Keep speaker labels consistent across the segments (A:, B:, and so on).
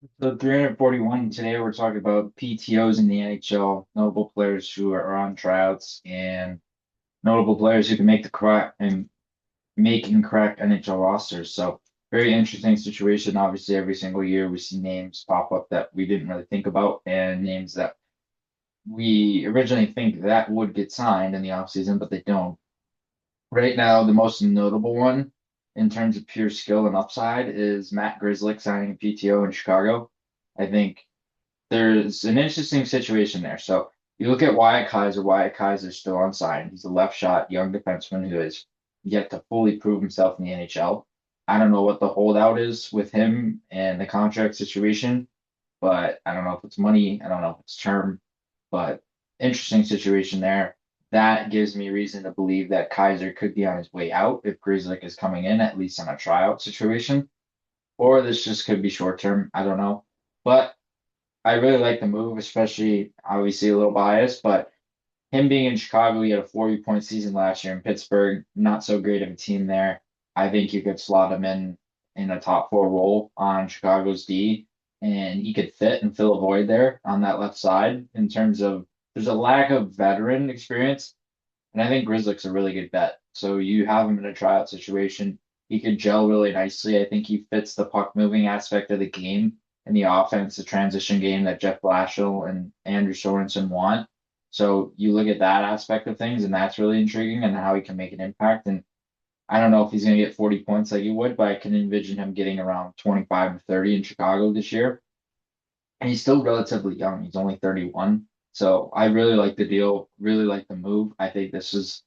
A: So 341 today we're talking about PTOs in the NHL, notable players who are on tryouts and notable players who can make the correct and make and crack NHL rosters. So very interesting situation. Obviously, every single year we see names pop up that we didn't really think about and names that we originally think that would get signed in the offseason, but they don't. Right now, the most notable one in terms of pure skill and upside is Matt Grzelcyk signing a PTO in Chicago. I think there's an interesting situation there. So you look at Wyatt Kaiser. Wyatt Kaiser's still unsigned. He's a left shot young defenseman who has yet to fully prove himself in the NHL. I don't know what the holdout is with him and the contract situation, but I don't know if it's money. I don't know if it's term, but interesting situation there. That gives me reason to believe that Kaiser could be on his way out if Grizzly is coming in, at least on a tryout situation, or this just could be short term. I don't know. But I really like the move, especially obviously a little biased, but him being in Chicago, he had a 40-point season last year in Pittsburgh, not so great of a team there. I think you could slot him in a top four role on Chicago's D, and he could fit and fill a void there on that left side in terms of there's a lack of veteran experience, and I think Grizzlick's a really good bet. So you have him in a tryout situation. He could gel really nicely. I think he fits the puck moving aspect of the game and the offense, the transition game that Jeff Blashill and Andrew Sorensen want. So you look at that aspect of things, and that's really intriguing and how he can make an impact. And I don't know if he's going to get 40 points like he would, but I can envision him getting around 25 to 30 in Chicago this year. And he's still relatively young. He's only 31. So I really like the deal, really like the move. I think this is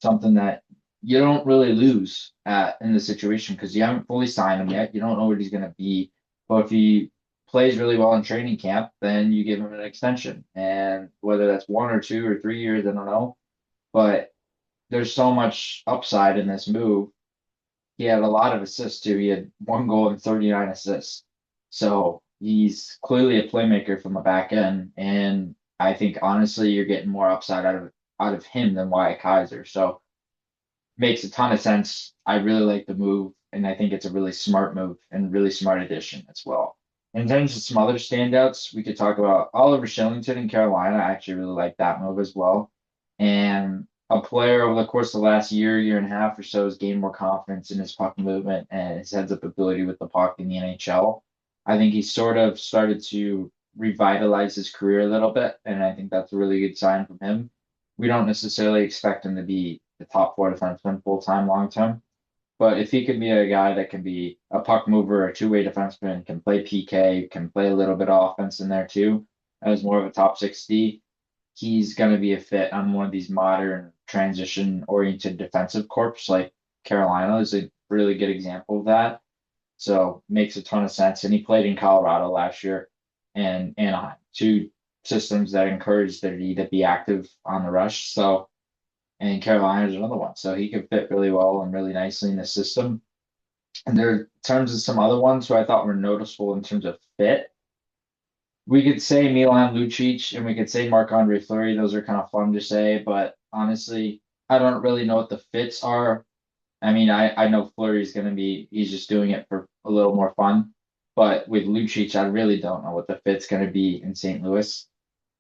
A: something that you don't really lose at in the situation because you haven't fully signed him yet. You don't know what he's going to be. But if he plays really well in training camp, then you give him an extension. And whether that's 1 or 2 or 3 years, I don't know. But there's so much upside in this move. He had a lot of assists too. He had 1 goal and 39 assists. So he's clearly a playmaker from the back end. And I think honestly, you're getting more upside out of him than Wyatt Kaiser. So makes a ton of sense. I really like the move, and I think it's a really smart move and really smart addition as well. In terms of some other standouts, we could talk about Oliver Shillington in Carolina. I actually really like that move as well. And a player over the course of the last year, year and a half or so has gained more confidence in his puck movement and his heads up ability with the puck in the NHL. I think he sort of started to revitalize his career a little bit, and I think that's a really good sign from him. We don't necessarily expect him to be the top four defenseman full time, long term. But if he can be a guy that can be a puck mover, a two-way defenseman, can play PK, can play a little bit of offense in there too, as more of a top 60, he's going to be a fit on one of these modern transition-oriented defensive corps. Like Carolina is a really good example of that. So makes a ton of sense. And he played in Colorado last year and Anaheim, two systems that encourage their D to be active on the rush. So and Carolina is another one. So he could fit really well and really nicely in the system. And there, in terms of some other ones who I thought were noticeable in terms of fit, we could say Milan Lucic and we could say Marc-Andre Fleury. Those are kind of fun to say, but honestly, I don't really know what the fits are. I mean, I know Fleury's going to be, he's just doing it for a little more fun. But with Lucic, I really don't know what the fit's going to be in St. Louis.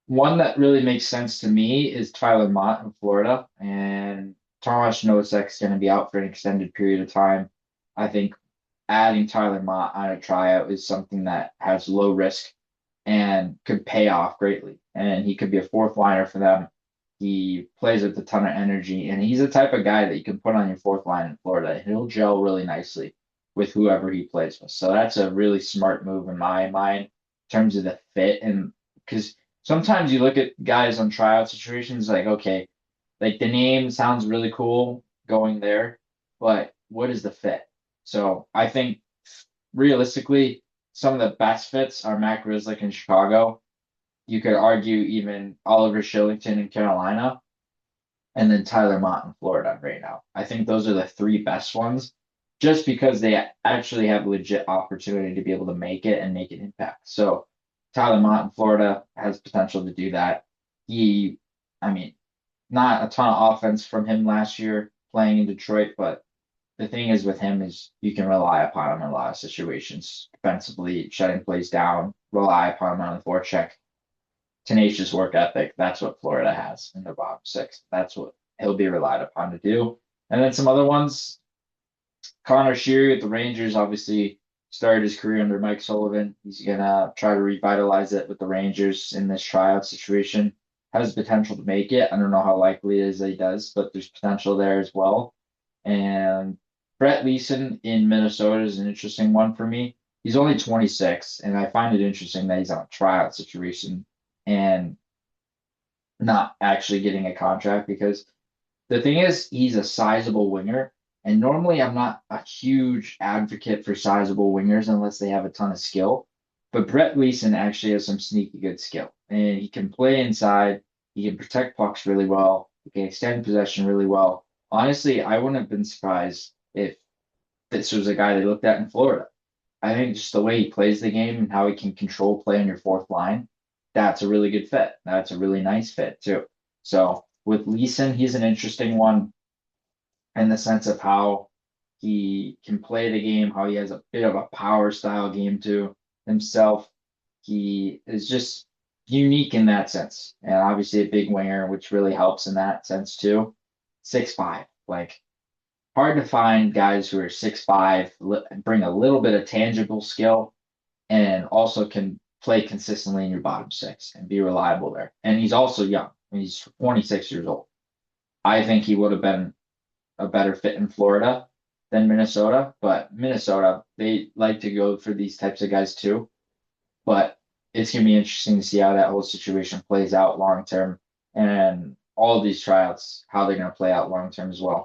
A: One that really makes sense to me is Tyler Mott in Florida, and Tomas Nosek's going to be out for an extended period of time. I think adding Tyler Mott on a tryout is something that has low risk and could pay off greatly. And he could be a fourth liner for them. He plays with a ton of energy, and he's the type of guy that you can put on your fourth line in Florida. He'll gel really nicely with whoever he plays with. So that's a really smart move in my mind in terms of the fit. And because sometimes you look at guys on tryout situations like, okay, like the name sounds really cool going there, but what is the fit? So I think realistically, some of the best fits are Matt Grzelcyk in Chicago. You could argue even Oliver Shillington in Carolina, and then Tyler Mott in Florida right now. I think those are the three best ones, just because they actually have legit opportunity to be able to make it and make an impact. So Tyler Mott in Florida has potential to do that. He, I mean, not a ton of offense from him last year playing in Detroit, but the thing is with him is you can rely upon him in a lot of situations, defensively, shutting plays down, rely upon him on the forecheck. Tenacious work ethic. That's what Florida has in their bottom six. That's what he'll be relied upon to do. And then some other ones, Connor Sheary with the Rangers obviously started his career under Mike Sullivan. He's gonna try to revitalize it with the Rangers in this tryout situation. Has potential to make it. I don't know how likely it is that he does, but there's potential there as well. And Brett Leeson in Minnesota is an interesting one for me. He's only 26, and I find it interesting that he's on a tryout situation and not actually getting a contract because the thing is, he's a sizable winger. And normally, I'm not a huge advocate for sizable wingers unless they have a ton of skill. But Brett Leeson actually has some sneaky good skill. And he can play inside. He can protect pucks really well. He can extend possession really well. Honestly, I wouldn't have been surprised if this was a guy they looked at in Florida. I think just the way he plays the game and how he can control play on your fourth line, that's a really good fit. That's a really nice fit too. So with Leeson, he's an interesting one in the sense of how he can play the game, how he has a bit of a power style game to himself. He is just unique in that sense. And obviously a big winger, which really helps in that sense too. 6'5", like hard to find guys who are 6'5", bring a little bit of tangible skill and also can play consistently in your bottom six and be reliable there. And he's also young. I mean, he's 26 years old. I think he would have been a better fit in Florida than Minnesota, but Minnesota, they like to go for these types of guys too. But it's going to be interesting to see how that whole situation plays out long term and all of these tryouts, how they're going to play out long term as well.